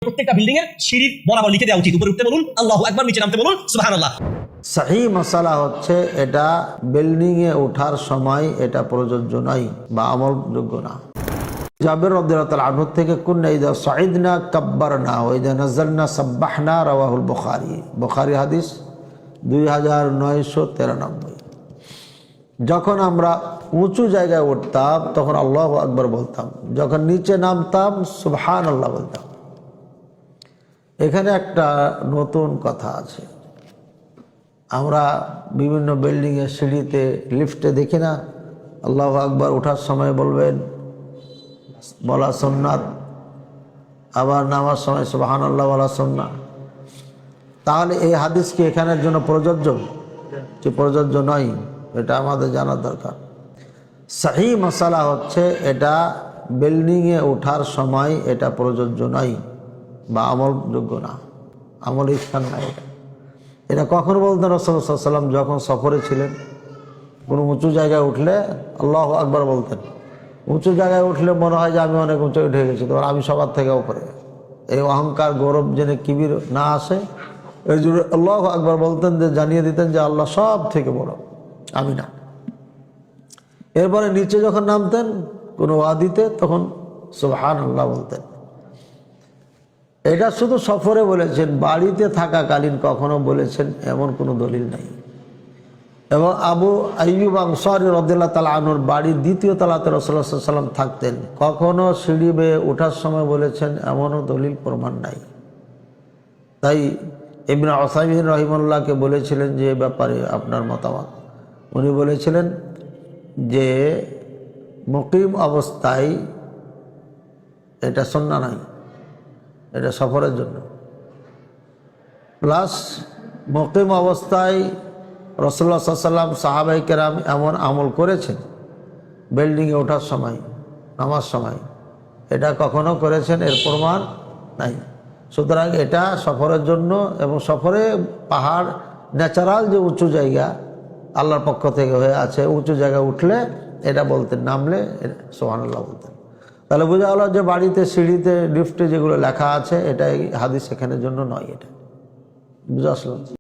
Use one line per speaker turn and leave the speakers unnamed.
প্রত্যেকটা বিল্ডিং এর সিঁড়ির বরাবর লিখে দেওয়া উচিত। উপরে উঠতে বলুন আল্লাহু আকবার, নিচে নামতে বলুন সুবহানাল্লাহ।
সহি মাসালা হচ্ছে এটা বিল্ডিং এ ওঠার সময় এটা প্রযোজ্য নয় বা আমলযোগ্য না। জাবের রাদিয়াল্লাহু তাআলা আনহু থেকে কুন্না ইযা সাইদনা কাব্বারনা ওয়া ইযা নাযালনা সাব্বাহনা, রাওয়াহুল বুখারী। বুখারী হাদিস 2993। যখন আমরা উঁচু জায়গায় উঠতাম তখন আল্লাহু আকবার বলতাম, যখন নিচে নামতাম সুবহানাল্লাহ বলতাম। এখানে একটা নতুন কথা আছে। আমরা বিভিন্ন বিল্ডিংয়ের সিঁড়িতে, লিফটে দেখি না আল্লাহু আকবার ওঠার সময় বলবেন, বলা সুন্নাত, আবার নামার সময় সুবহানাল্লাহ বলা সুন্নাত। তাহলে এই হাদিস কি এখানের জন্য প্রযোজ্য? যে প্রযোজ্য নয়, এটা আমাদের জানা দরকার। সহি মাসালা হচ্ছে এটা বিল্ডিংয়ে ওঠার সময় এটা প্রযোজ্য নয় বা আমলযোগ্য না, আমল স্থান না। এটা কখন বলতেন রাসূলুল্লাহ সাল্লাল্লাহু আলাইহি ওয়াসাল্লাম? যখন সফরে ছিলেন, কোনো উঁচু জায়গায় উঠলে আল্লাহু আকবার বলতেন। উঁচু জায়গায় উঠলে মনে হয় যে আমি অনেক উঁচু উঠে গেছি, তোমার আমি সবার থেকে উপরে, এই অহংকার গৌরব যেন কিবির না আসে, এই জন্য আল্লাহু আকবার বলতেন, যে জানিয়ে দিতেন যে আল্লাহ সব থেকে বড়, আমি না। এরপরে নিচে যখন নামতেন কোনো ওয়াদিতে, তখন সুবহানাল্লাহ বলতেন। এটা শুধু সফরে বলেছেন, বাড়িতে থাকাকালীন কখনো বলেছেন এমন কোনো দলিল নাই। এবং আবু আইয়ুব আনসারী রাদিয়াল্লাহু তাআলা আনহুর বাড়ির দ্বিতীয় তলাতে রাসূলুল্লাহ সাল্লাল্লাহু আলাইহি ওয়াসাল্লাম থাকতেন, কখনো সিঁড়ি বেয়ে ওঠার সময় বলেছেন এমনও দলিল প্রমাণ নাই। তাই ইবনে উসাইমিন রাহিমাহুল্লাহকে বলেছিলেন যে এ ব্যাপারে আপনার মতামত। উনি বলেছিলেন যে মুকিম অবস্থায় এটা সুন্নাহ নাই, এটা সফরের জন্য। প্লাস মুকিম অবস্থায় রাসূলুল্লাহ সাল্লাল্লাহু আলাইহি ওয়াসাল্লাম, সাহাবায়ে কেরাম এমন আমল করেছেন বিল্ডিংয়ে ওঠার সময়, নামার সময়, এটা কখনো করেছেন এর প্রমাণ নাই। সুতরাং এটা সফরের জন্য, এবং সফরে পাহাড় ন্যাচারাল যে উঁচু জায়গা আল্লাহর পক্ষ থেকে হয়ে আছে, উঁচু জায়গায় উঠলে এটা বলতেন, নামলে সুবহানাল্লাহ বলতেন। তাহলে বোঝা গেল যে বাড়িতে, সিঁড়িতে, লিফটে যেগুলো লেখা আছে এটা এই হাদিস এখানের জন্য নয়। এটা বুঝে আসলো?